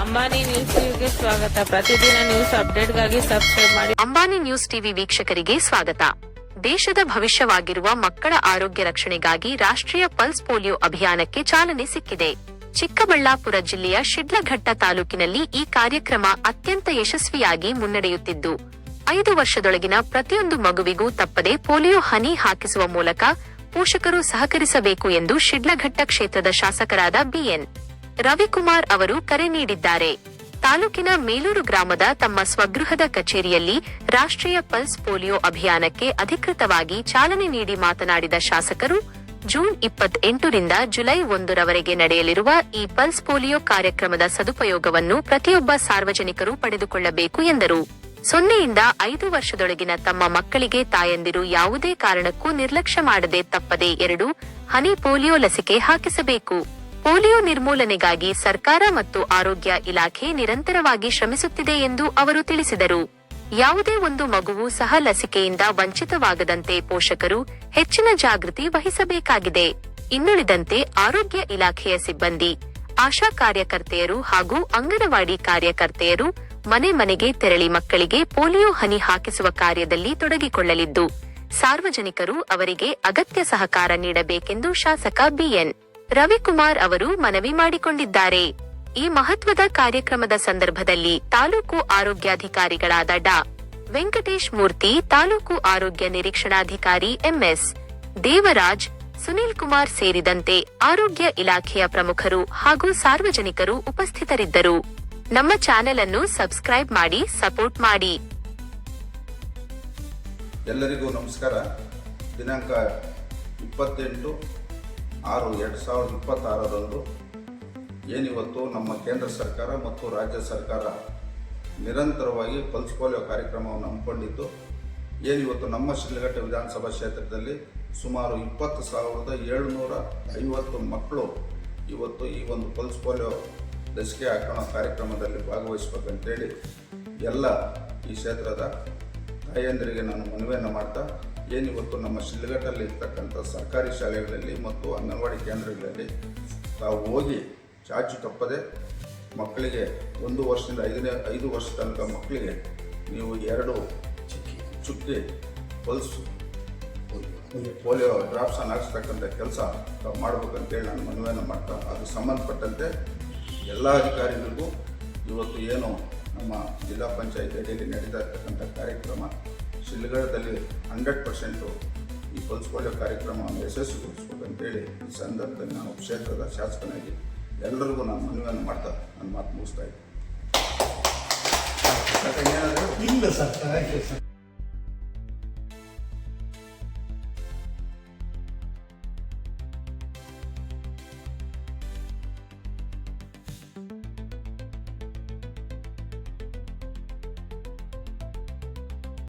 Ambani news ಟಿವಿಗೆ ಸ್ವಾಗತ. ಪ್ರತಿದಿನ ನ್ಯೂಸ್ ಅಪ್ಡೇಟ್ಗಾಗಿ ಸಬ್ಸ್ಕ್ರೈಬ್ ಮಾಡಿ. ಅಂಬಾನಿ ನ್ಯೂಸ್ ಟಿವಿ ವೀಕ್ಷಕರಿಗೆ ಸ್ವಾಗತ. ದೇಶದ ಭವಿಷ್ಯವಾಗಿರುವ ಮಕ್ಕಳ ಆರೋಗ್ಯ ರಕ್ಷಣೆಗಾಗಿ ರಾಷ್ಟ್ರೀಯ ಪಲ್ಸ್ ಪೋಲಿಯೋ ಅಭಿಯಾನಕ್ಕೆ ಚಾಲನೆ ಸಿಕ್ಕಿದೆ. ಚಿಕ್ಕಬಳ್ಳಾಪುರ ಜಿಲ್ಲೆಯ ಶಿಡ್ಲಘಟ್ಟ ತಾಲೂಕಿನಲ್ಲಿ ಈ ಕಾರ್ಯಕ್ರಮ ಅತ್ಯಂತ ಯಶಸ್ವಿಯಾಗಿ ಮುನ್ನಡೆಯುತ್ತಿದ್ದು 5 ವರ್ಷದೊಳಗಿನ ಪ್ರತಿಯೊಂದು ಮಗುವಿಗೂ ತಪ್ಪದೆ ಪೋಲಿಯೋ ಹನಿ ಹಾಕಿಸುವ ಮೂಲಕ ಪೋಷಕರು ಸಹಕರಿಸಬೇಕು ಎಂದು ಶಿಡ್ಲಘಟ್ಟ ಕ್ಷೇತ್ರದ ಶಾಸಕರಾದ ಬಿಎನ್ ರವಿಕುಮಾರ್ ಅವರು ಕರೆ ನೀಡಿದ್ದಾರೆ. ತಾಲೂಕಿನ ಮೇಲೂರು ಗ್ರಾಮದ ತಮ್ಮ ಸ್ವಗೃಹದ ಕಚೇರಿಯಲ್ಲಿ ರಾಷ್ಟ್ರೀಯ ಪಲ್ಸ್ ಪೋಲಿಯೋ ಅಭಿಯಾನಕ್ಕೆ ಅಧಿಕೃತವಾಗಿ ಚಾಲನೆ ನೀಡಿ ಮಾತನಾಡಿದ ಶಾಸಕರು, ಜೂನ್ 28ರಿಂದ ಜುಲೈ 1ರವರೆಗೆ ನಡೆಯಲಿರುವ ಈ ಪಲ್ಸ್ ಪೋಲಿಯೋ ಕಾರ್ಯಕ್ರಮದ ಸದುಪಯೋಗವನ್ನು ಪ್ರತಿಯೊಬ್ಬ ಸಾರ್ವಜನಿಕರು ಪಡೆದುಕೊಳ್ಳಬೇಕು ಎಂದರು. 0ಯಿಂದ 5 ವರ್ಷದೊಳಗಿನ ತಮ್ಮ ಮಕ್ಕಳಿಗೆ ತಾಯಂದಿರು ಯಾವುದೇ ಕಾರಣಕ್ಕೂ ನಿರ್ಲಕ್ಷ್ಯ ಮಾಡದೆ ತಪ್ಪದೆ 2 ಹನಿ ಪೋಲಿಯೋ ಲಸಿಕೆ ಹಾಕಿಸಬೇಕು. ಪೋಲಿಯೋ ನಿರ್ಮೂಲನೆಗಾಗಿ ಸರ್ಕಾರ ಮತ್ತು ಆರೋಗ್ಯ ಇಲಾಖೆ ನಿರಂತರವಾಗಿ ಶ್ರಮಿಸುತ್ತಿದೆ ಎಂದು ಅವರು ತಿಳಿಸಿದರು. ಯಾವುದೇ ಒಂದು ಮಗುವು ಸಹ ಲಸಿಕೆಯಿಂದ ವಂಚಿತವಾಗದಂತೆ ಪೋಷಕರು ಹೆಚ್ಚಿನ ಜಾಗೃತಿ ವಹಿಸಬೇಕಾಗಿದೆ. ಇನ್ನುಳಿದಂತೆ ಆರೋಗ್ಯ ಇಲಾಖೆಯ ಸಿಬ್ಬಂದಿ, ಆಶಾ ಕಾರ್ಯಕರ್ತೆಯರು ಹಾಗೂ ಅಂಗನವಾಡಿ ಕಾರ್ಯಕರ್ತೆಯರು ಮನೆ ಮನೆಗೆ ತೆರಳಿ ಮಕ್ಕಳಿಗೆ ಪೋಲಿಯೋ ಹನಿ ಹಾಕಿಸುವ ಕಾರ್ಯದಲ್ಲಿ ತೊಡಗಿಕೊಳ್ಳಲಿದ್ದು, ಸಾರ್ವಜನಿಕರು ಅವರಿಗೆ ಅಗತ್ಯ ಸಹಕಾರ ನೀಡಬೇಕೆಂದು ಶಾಸಕ ಬಿಎನ್ ರವಿಕುಮಾರ್ ಅವರು ಮನವಿ ಮಾಡಿಕೊಂಡಿದ್ದಾರೆ. ಈ ಮಹತ್ವದ ಕಾರ್ಯಕ್ರಮದ ಸಂದರ್ಭದಲ್ಲಿ ತಾಲೂಕು ಆರೋಗ್ಯಾಧಿಕಾರಿಗಳಾದ ಡಾ. ವೆಂಕಟೇಶ್ ಮೂರ್ತಿ, ತಾಲೂಕು ಆರೋಗ್ಯ ನಿರೀಕ್ಷಣಾಧಿಕಾರಿ ಎಂಎಸ್ ದೇವರಾಜ್, ಸುನೀಲ್ ಕುಮಾರ್ ಸೇರಿದಂತೆ ಆರೋಗ್ಯ ಇಲಾಖೆಯ ಪ್ರಮುಖರು ಹಾಗೂ ಸಾರ್ವಜನಿಕರು ಉಪಸ್ಥಿತರಿದ್ದರು. ನಮ್ಮ ಚಾನೆಲ್ ಅನ್ನು ಸಬ್ಸ್ಕ್ರೈಬ್ ಮಾಡಿ, ಸಪೋರ್ಟ್ ಮಾಡಿ. ಎಲ್ಲರಿಗೂ ನಮಸ್ಕಾರ. ದಿನಾಂಕ 28/6/2026ರಂದು ಏನಿವತ್ತು ನಮ್ಮ ಕೇಂದ್ರ ಸರ್ಕಾರ ಮತ್ತು ರಾಜ್ಯ ಸರ್ಕಾರ ನಿರಂತರವಾಗಿ ಪಲ್ಸ್ ಪೋಲಿಯೋ ಕಾರ್ಯಕ್ರಮವನ್ನು ಹಮ್ಮಿಕೊಂಡಿದ್ದು, ಏನಿವತ್ತು ನಮ್ಮ ಶಿಡ್ಲಘಟ್ಟ ವಿಧಾನಸಭಾ ಕ್ಷೇತ್ರದಲ್ಲಿ ಸುಮಾರು 20,750 ಮಕ್ಕಳು ಇವತ್ತು ಈ ಒಂದು ಪಲ್ಸ್ ಪೋಲಿಯೋ ಲಸಿಕೆ ಹಾಕೋಣ ಕಾರ್ಯಕ್ರಮದಲ್ಲಿ ಭಾಗವಹಿಸಬೇಕಂತೇಳಿ ಎಲ್ಲ ಈ ಕ್ಷೇತ್ರದ ತಾಯಂದಿರಿಗೆ ನಾನು ಮನವಿಯನ್ನು ಮಾಡ್ತಾ, ಏನಿವತ್ತು ನಮ್ಮ ಶಿಡ್ಲಘಟ್ಟಲ್ಲಿ ಇರ್ತಕ್ಕಂಥ ಸರ್ಕಾರಿ ಶಾಲೆಗಳಲ್ಲಿ ಮತ್ತು ಅಂಗನವಾಡಿ ಕೇಂದ್ರಗಳಲ್ಲಿ ತಾವು ಹೋಗಿ ಚಾಚು ತಪ್ಪದೆ ಮಕ್ಕಳಿಗೆ 1 ವರ್ಷದಿಂದ 5 ವರ್ಷ ತನಕ ಮಕ್ಕಳಿಗೆ ನೀವು 2 ಚುಕ್ಕಿ ಪಲ್ಸ್ ಪೋಲಿಯೋ ಡ್ರಾಪ್ಸನ್ನು ಹಾಕಿಸ್ತಕ್ಕಂಥ ಕೆಲಸ ತಾವು ಮಾಡಬೇಕಂತೇಳಿ ನಾನು ಮನವಿಯನ್ನು ಮಾಡ್ತಾ, ಅದು ಸಂಬಂಧಪಟ್ಟಂತೆ ಎಲ್ಲ ಅಧಿಕಾರಿಗಳಿಗೂ ಇವತ್ತು ಏನು ನಮ್ಮ ಜಿಲ್ಲಾ ಪಂಚಾಯತ್ ಅಡಿಯಲ್ಲಿ ನಡೀತಾ ಇರ್ತಕ್ಕಂಥ ಕಾರ್ಯಕ್ರಮ ಶಿಡ್ಲಘಟ್ಟದಲ್ಲಿ 100% ಈ ಪಲ್ಸ್ ಪೋಲಿಯೋ ಕಾರ್ಯಕ್ರಮವನ್ನು ಯಶಸ್ವಿಗೊಳಿಸಬೇಕಂತೇಳಿ ಈ ಸಂದರ್ಭದಲ್ಲಿ ನಾನು ಕ್ಷೇತ್ರದ ಶಾಸಕನಾಗಿ ಎಲ್ಲರಿಗೂ ನಾನು ಮನವಿಯನ್ನು ಮಾಡ್ತಾ ನನ್ನ ಮಾತು ಮುಗಿಸ್ತಾ ಇದ್ದೀನಿ. ಇಲ್ಲ ಸರ್.